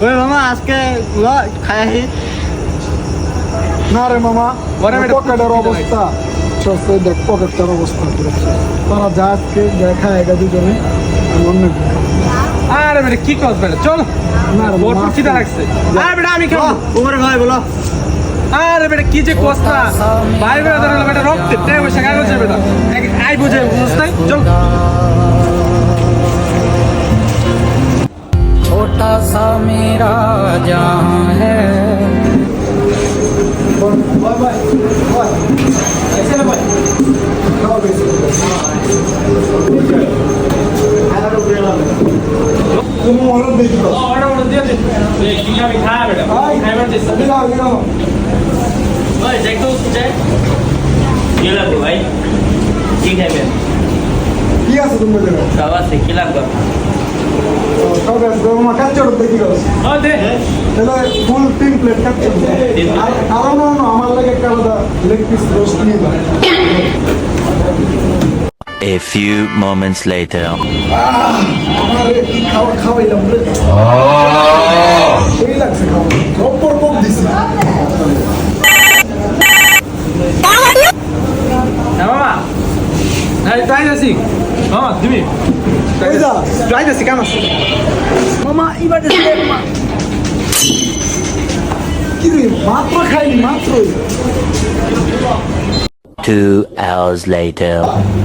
ওই মামা আজকে খাই না রে মামা পকেটের অবস্থা দেখ পকেটটার অবস্থা তারা যা আজকে দেখা একা দুজনে অন্য আরে বেটা কি কস বেটা চল না রে ওর মামা, খিদা লাগছে আরে বেটা আমি খাবো ওমর ভাই বলো আরে বেটা কি যে কস্তা ভাই বেটা ধরে বেটা রক্তে তে বসে গায় বসে বেটা আই বুঝে বুঝতাই চল छोटा सा मेरा जहां है তুমি অর্ডার দিয়ে দিও অর্ডার দিয়ে দে কি খাবি খা বেটা খাইবার দিস দিলাও ওই দেখ তো চাই কি লাগবে ভাই কি খাবেন কি আছে তুমি দেবে সব আছে কি লাগবে তবে মামা কাচ্চর দেখি গেছে ও দে তাহলে ফুল 3 প্লেট কাচ্চর আর না আমার লাগে একটা আলাদা লেগ পিস রোস্ট নিয়ে দাও A few moments later. আমারে কি খাওয়াইলাম রে সেই লাগছে খাওয়া অপর কম দিছি মামা এই তাই আছি মামা দিবি কই যা ট্রাই দিছি কেমন মামা এবার দেখে মামা কি রে মাত্র খাইনি মাত্রই 2 hours later.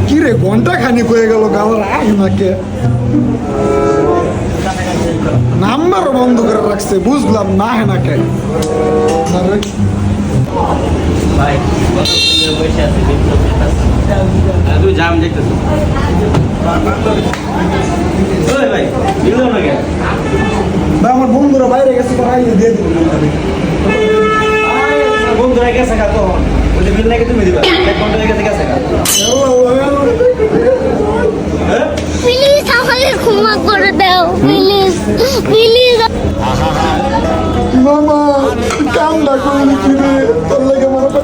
কি রে ঘন্টা খানিক হয়ে গেল গাওয়ার আগে নাকে নাম্বারও বন্ধ করে রাখছে বুঝলাম না হেনাকে ভাই বসে আছে তুই জাম দেখতেছ ওই ভাই দিল না কেন ভাই আমার বন্ধুরা বাইরে গেছে আইয়ে দিয়ে দিল বন্ধুরা গেছে কা তখন ওই যে বিল নাকি তুমি দিবা 1 ঘন্টা লেগে গেছে কা প্লিজ আমাকে ক্ষমা করে দাও প্লিজ প্লিজ মামা কামটা করলি কি রে তোর লাগে আমার একটা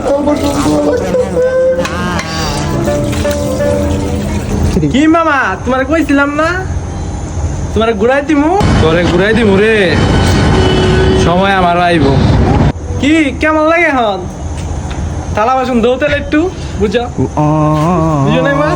কি মামা তোমারে কইছিলাম না তোমারে ঘুরাই দিমু তোরে ঘুরাই দিমু রে সময় আমার আইব কি কেমন লাগে এখন থালা বাসন দৌতেলে একটু বুঝা বুঝো নাই মা